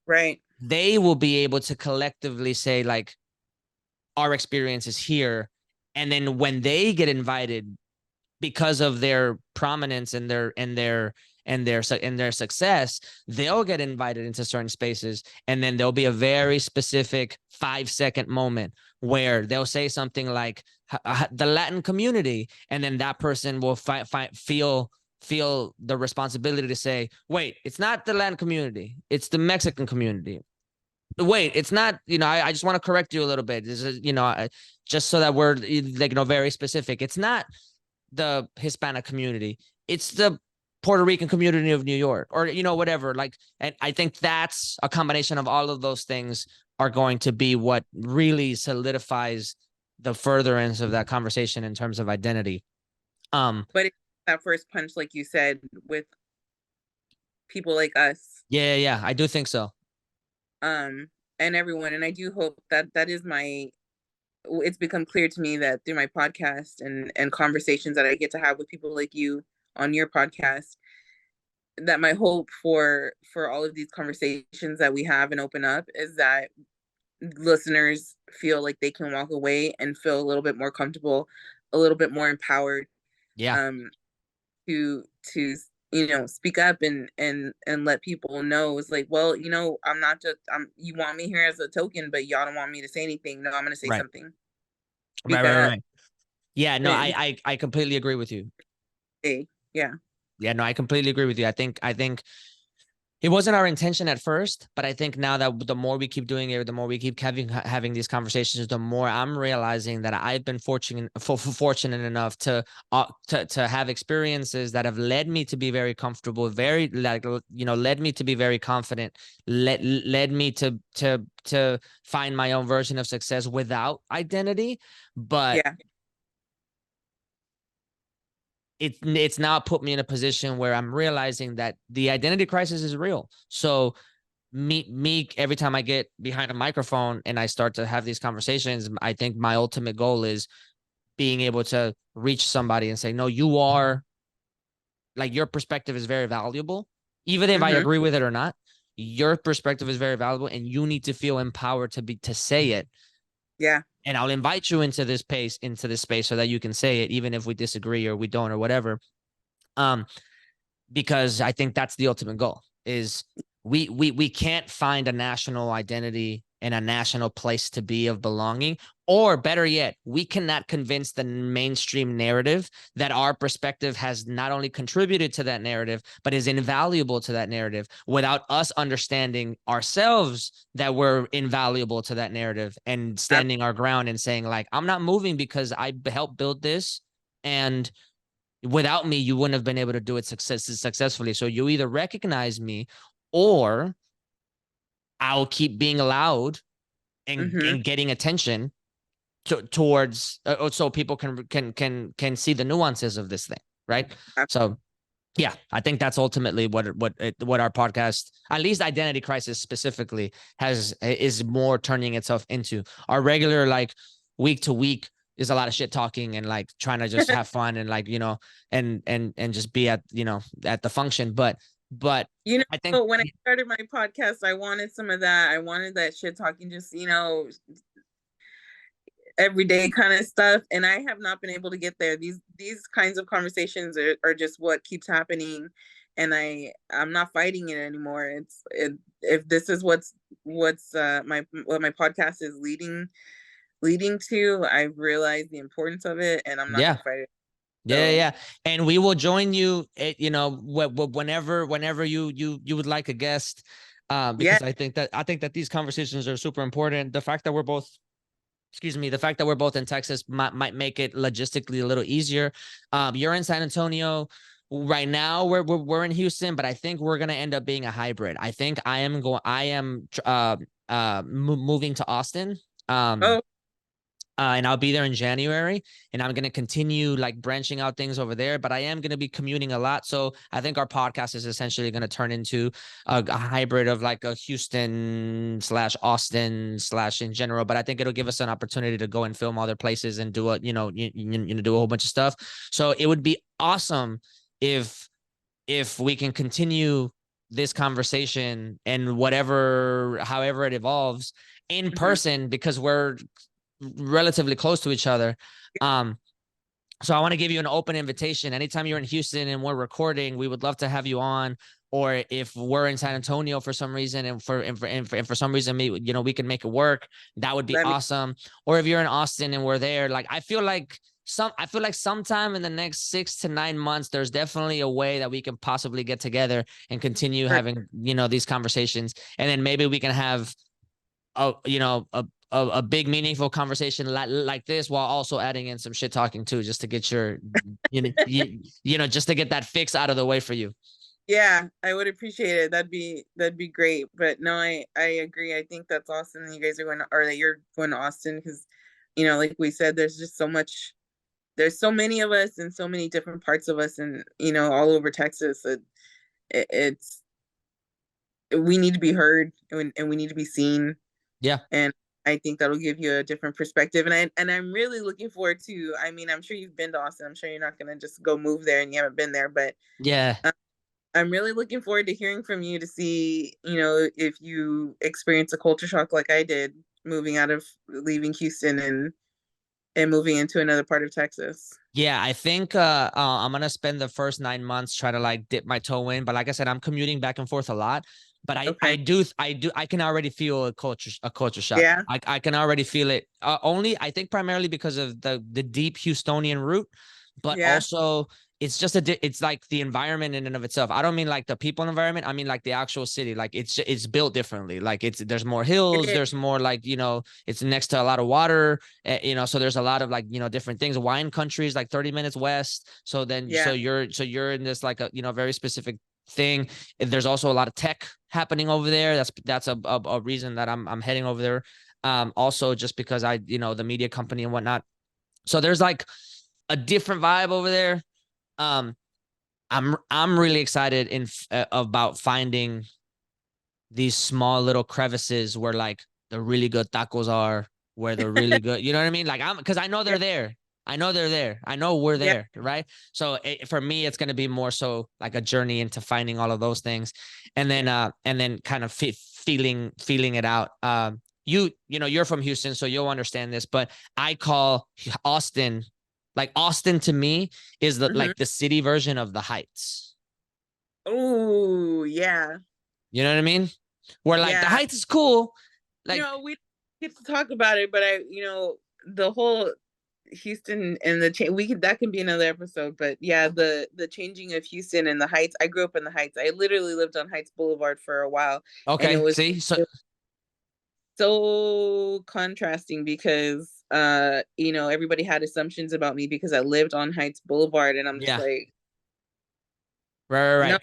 Right. They will be able to collectively say, like, our experience is here, and then when they get invited, because of their prominence and their success, they'll get invited into certain spaces, and then there'll be a very specific 5-second moment where they'll say something like the Latin community, and then that person will feel the responsibility to say, wait, it's not the Latin community, it's the Mexican community. Wait, it's not, I just want to correct you a little bit. This is, just so that we're like, very specific. It's not the Hispanic community. It's the Puerto Rican community of New York, or, whatever. Like, and I think that's a combination of all of those things are going to be what really solidifies the furtherance of that conversation in terms of identity. But it's that first punch, like you said, with people like us, Yeah, I do think so. um, and everyone. And I do hope that that is my. It's become clear to me that through my podcast and conversations that I get to have with people like you on your podcast, that my hope for all of these conversations that we have and open up is that listeners feel like they can walk away and feel a little bit more comfortable, a little bit more empowered, Yeah, um, to speak up and let people know. It's like, well, I'm not just you want me here as a token, but y'all don't want me to say anything. No, I'm gonna say right, something because right. Yeah, no, because I completely agree with you. yeah. Yeah, no, I completely agree with you. I think it wasn't our intention at first, but I think now that the more we keep doing it, the more we keep having these conversations, the more I'm realizing that I've been fortunate enough to have experiences that have led me to be very comfortable, very, like, led me to be very confident, led me to find my own version of success without identity, but Yeah. it's now put me in a position where I'm realizing that the identity crisis is real. So me every time I get behind a microphone and I start to have these conversations, I think my ultimate goal is being able to reach somebody and say, no, you are, like, your perspective is very valuable, even if I Hmm. agree with it or not. Your perspective is very valuable, and you need to feel empowered to say it. Yeah. And I'll invite you into this space so that you can say it, even if we disagree or we don't or whatever. Um, because I think that's the ultimate goal. Is we can't find a national identity and a national place to be of belonging. Or better yet, we cannot convince the mainstream narrative that our perspective has not only contributed to that narrative, but is invaluable to that narrative without us understanding ourselves that we're invaluable to that narrative and standing our ground and saying, like, I'm not moving because I helped build this. And without me, you wouldn't have been able to do it successfully. So you either recognize me or I'll keep being allowed and getting attention towards so people can see the nuances of this thing, right? So yeah, I think that's ultimately what our podcast, at least Identity Crisis specifically, is more turning itself into. Our regular, like, week to week is a lot of shit talking and like trying to just have fun and like, and just be at, at the function. But I think when I started my podcast, I wanted some of that. I wanted that shit talking, just, everyday kind of stuff. And I have not been able to get there. These kinds of conversations are just what keeps happening. And I'm not fighting it anymore. If this is what's my podcast is leading to, I've realized the importance of it, and I'm not yeah. going to fight it. Yeah. And we will join you, whenever you would like a guest, because I think that these conversations are super important. The fact that we're both, the fact that we're both in Texas might make it logistically a little easier. You're in San Antonio right now. We're in Houston, but I think we're gonna end up being a hybrid. I think I am moving to Austin. Oh, And I'll be there in January, and I'm going to continue like branching out things over there, but I am going to be commuting a lot. So I think our podcast is essentially going to turn into a hybrid of like a Houston / Austin / in general. But I think it'll give us an opportunity to go and film other places and do do a whole bunch of stuff. So it would be awesome if we can continue this conversation and however it evolves in person, because we're relatively close to each other. So I want to give you an open invitation. Anytime you're in Houston and we're recording, we would love to have you on. Or if we're in San Antonio for some reason, and for some reason, we can make it work, that would be awesome. Or if you're in Austin and we're there, like I feel like sometime in the next 6 to 9 months, there's definitely a way that we can possibly get together and continue having, these conversations. And then maybe we can have a big meaningful conversation like this, while also adding in some shit talking too, just to get your just to get that fix out of the way for you. Yeah, I would appreciate it. That'd be great. But no, I agree. I think that's awesome that you guys are going to, or that you're going to Austin, because like we said, there's just there's so many of us and so many different parts of us, and all over Texas. It's we need to be heard, and we need to be seen. Yeah. And I think that'll give you a different perspective. And I'm really looking forward to, I mean, I'm sure you've been to Austin. I'm sure you're not going to just go move there and you haven't been there, but yeah, I'm really looking forward to hearing from you to see, if you experience a culture shock like I did, leaving Houston and moving into another part of Texas. Yeah, I think I'm gonna spend the first 9 months try to like dip my toe in. But like I said, I'm commuting back and forth a lot. But I can already feel a culture shock. Yeah. I can already feel it. Only I think primarily because of the deep Houstonian root, but also it's just it's like the environment in and of itself. I don't mean like the people environment. I mean like the actual city. Like it's built differently. Like there's more hills. There's more like it's next to a lot of water. So there's a lot of like different things. Wine countries like 30 minutes west. So then so you're in this like a very specific thing. There's also a lot of tech happening over there. That's a reason that I'm heading over there. Also just because the media company and whatnot. So there's like a different vibe over there. I'm really excited about finding these small little crevices where like the really good tacos are, where they're really good. You know what I mean? Like because I know they're there. I know they're there. I know we're there, right? So for me, it's going to be more so like a journey into finding all of those things, and then kind of feeling it out. You're from Houston, so you'll understand this, but I call Austin, like Austin to me is like the city version of the Heights. Oh, yeah. You know what I mean? Where like the Heights is cool, Like, we get to talk about it, but the whole Houston and that can be another episode. But yeah, the changing of Houston and the Heights. I grew up in the Heights. I literally lived on Heights Boulevard for a while, and okay, see, so it was so contrasting because everybody had assumptions about me because I lived on Heights Boulevard, and I'm just yeah, like, no, right.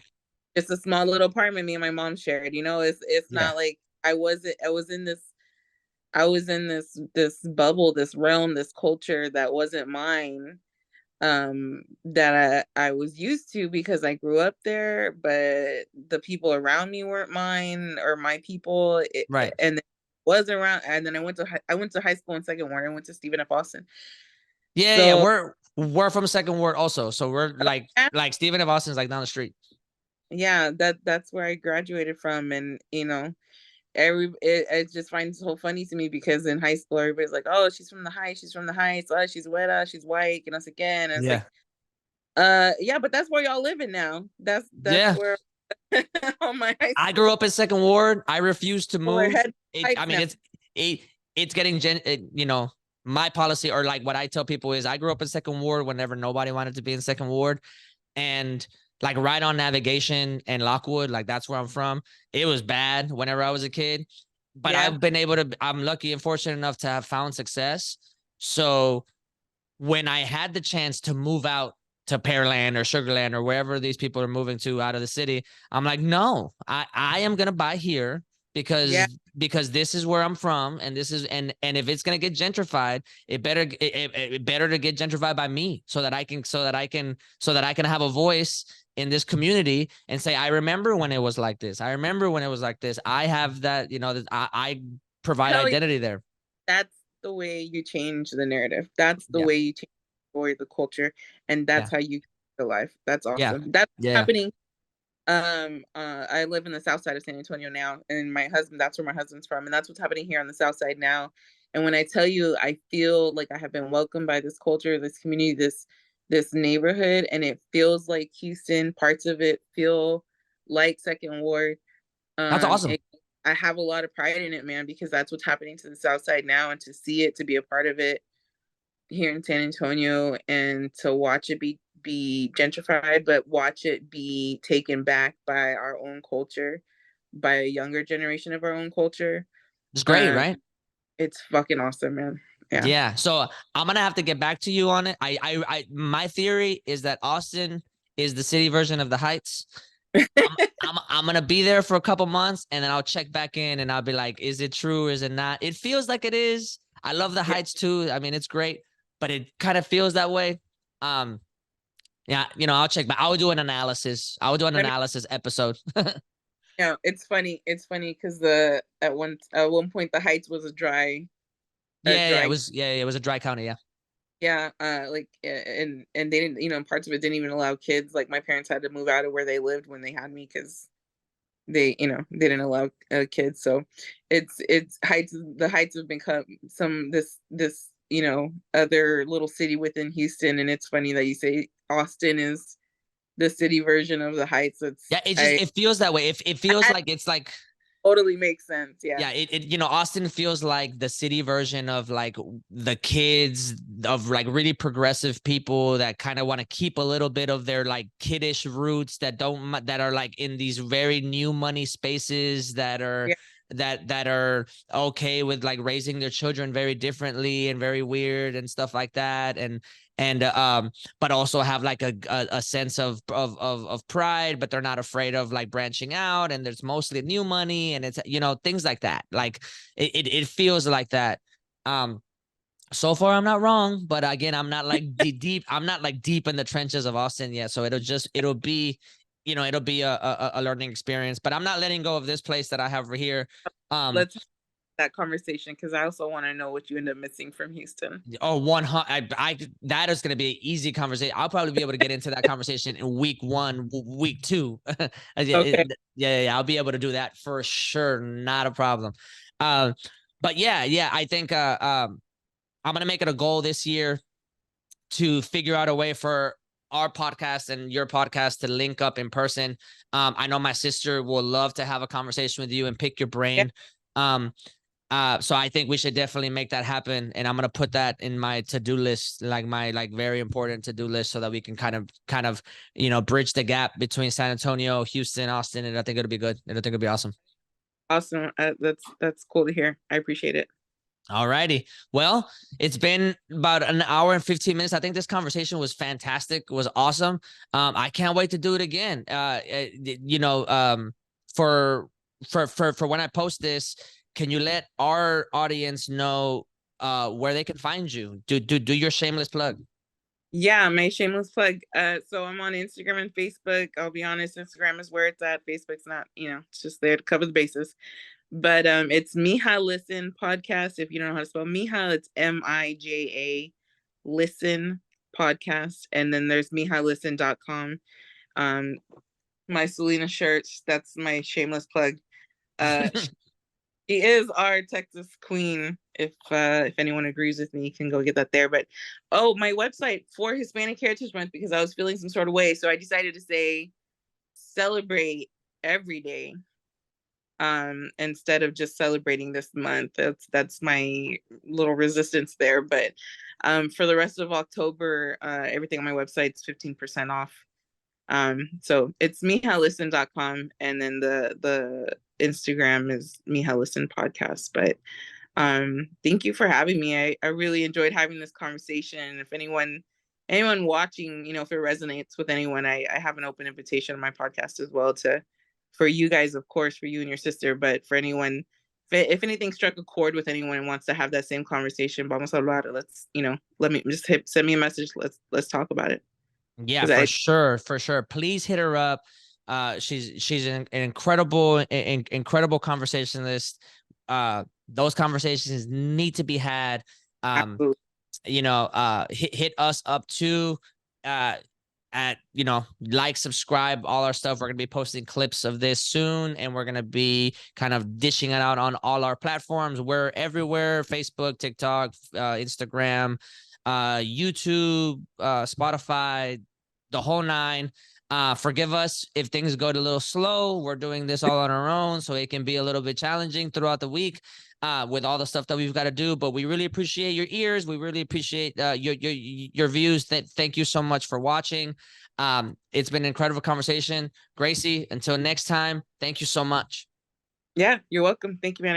it's a small little apartment me and my mom shared. It's Yeah, not like I was in this bubble, this realm, this culture that wasn't mine, that I was used to because I grew up there, but the people around me weren't mine or my people. right. And was around, and then I went to high school in Second Ward. I went to Stephen F. Austin. Yeah. So We're from Second Ward also, so we're like Stephen F. Austin's like down the street. yeah, that's where I graduated from, and it just finds it so funny to me because in high school everybody's like, oh, she's from the Heights, oh, she's weta, she's white, and us again, and it's Yeah, like, yeah, but that's where y'all living now. That's yeah. where all my high I grew school up in Second Ward. I refuse to people are move. head I Heights mean, now. it's getting my policy, or like what I tell people is I grew up in Second Ward whenever nobody wanted to be in Second Ward, and like right on Navigation and Lockwood, like that's where I'm from. It was bad whenever I was a kid, but Yeah, I'm lucky and fortunate enough to have found success. So when I had the chance to move out to Pearland or Sugarland or wherever these people are moving to out of the city, I'm like, no, I am gonna buy here yeah. because this is where I'm from, and this is and if it's gonna get gentrified, it better to get gentrified by me so that I can have a voice in this community and say, I remember when it was like this. I remember when it was like this. I have that, I provide Hell yeah. identity there. That's the way you change the narrative. That's the Yeah, way you change the culture, and yeah, that's how you the life. That's yeah, awesome. That's yeah. happening. I live in the south side of San Antonio now, and that's where my husband's from, and that's what's happening here on the south side now. And when I tell you, I feel like I have been welcomed by this culture, this community, this neighborhood, and it feels like Houston. Parts of it feel like Second Ward. That's awesome. And I have a lot of pride in it, man, because that's what's happening to the south side now, and to see it, to be a part of it here in San Antonio, and to watch it be gentrified, but watch it be taken back by our own culture, by a younger generation of our own culture. It's great, Um, right? it's fucking awesome, man. Yeah. Yeah. So I'm gonna have to get back to you on it. My theory is that Austin is the city version of the Heights. I'm gonna be there for a couple months, and then I'll check back in, and I'll be like, is it true? Is it not? It feels like it is. I love the Yeah. Heights too. I mean, it's great, but it kind of feels that way. Um, yeah, I'll check back. I'll do an analysis. I'll do an Let me analysis episode. it's funny. It's funny because at one point the Heights was a Yeah, it dry was. Yeah, it was a dry county. Yeah. yeah, like, and they didn't, parts of it didn't even allow kids. Like, my parents had to move out of where they lived when they had me because they didn't allow kids. So it's the Heights have become this other little city within Houston. And it's funny that you say Austin is the city version of the Heights. Yeah, it feels that way. It feels That like it's like totally makes sense. Yeah. yeah, Austin feels like the city version of like the kids of like really progressive people that kind of want to keep a little bit of their like kiddish roots that are like in these very new money spaces Yeah. that are okay with like raising their children very differently and very weird and stuff like that, and but also have like a sense of pride, but they're not afraid of like branching out, and there's mostly new money, and it's things like that. Like it feels like that. So far I'm not wrong, but again, I'm not like deep. I'm not like deep in the trenches of Austin yet, so it'll be it'll be a learning experience. But I'm not letting go of this place that I have here. Let's have that conversation because I also want to know what you end up missing from Houston. Oh, 100. That is going to be an easy conversation. I'll probably be able to get into that conversation in week 1, week 2. Okay. Yeah. I'll be able to do that for sure. Not a problem. But yeah. I think I'm going to make it a goal this year to figure out a way for our podcast and your podcast to link up in person. I know my sister will love to have a conversation with you and pick your Yeah. brain. So I think we should definitely make that happen, and I'm gonna put that in my to-do list, like my very important to-do list, so that we can kind of bridge the gap between San Antonio, Houston, Austin, and I think it'll be good. I think it'll be awesome. Awesome. That's cool to hear. I appreciate it. All righty. Well, it's been about an hour and 15 minutes. I think this conversation was fantastic. It was awesome. I can't wait to do it again. For for when I post this, can you let our audience know where they can find you? Do your shameless plug. Yeah, my shameless plug. So I'm on Instagram and Facebook. I'll be honest, Instagram is where it's at. Facebook's not, it's just there to cover the bases. But it's Mija Listen podcast. If you don't know how to spell Mija, it's Mija Listen podcast. And then there's mijalisten.com. My Selena shirts, that's my shameless plug. She is our Texas queen. If anyone agrees with me, you can go get that there. But my website for Hispanic Heritage Month, because I was feeling some sort of way, so I decided to say celebrate every day, instead of just celebrating this month. That's my little resistance there. But for the rest of October, everything on my website is 15% off. So it's mijalisten.com, and then the Instagram is Mija Listen podcast. But thank you for having me. I really enjoyed having this conversation. If anyone watching, if it resonates with anyone, I have an open invitation on my podcast as well, for you guys, of course, for you and your sister, but for anyone, if anything struck a chord with anyone and wants to have that same conversation, vamos a hablar. Let's, let me just send me a message. Let's talk about it. Yeah, for sure, for sure. Please hit her up. She's an incredible conversationalist. Those conversations need to be had. Absolutely. Hit us up too. At like, subscribe, all our stuff. We're gonna be posting clips of this soon, and we're gonna be kind of dishing it out on all our platforms. We're everywhere: Facebook, TikTok, Instagram, YouTube, Spotify, the whole nine. Forgive us if things go a little slow. We're doing this all on our own, so it can be a little bit challenging throughout the week with all the stuff that we've got to do. But we really appreciate your ears. We really appreciate your views. Thank you so much for watching. It's been an incredible conversation. Gracie, until next time, thank you so much. Yeah, you're welcome. Thank you, man.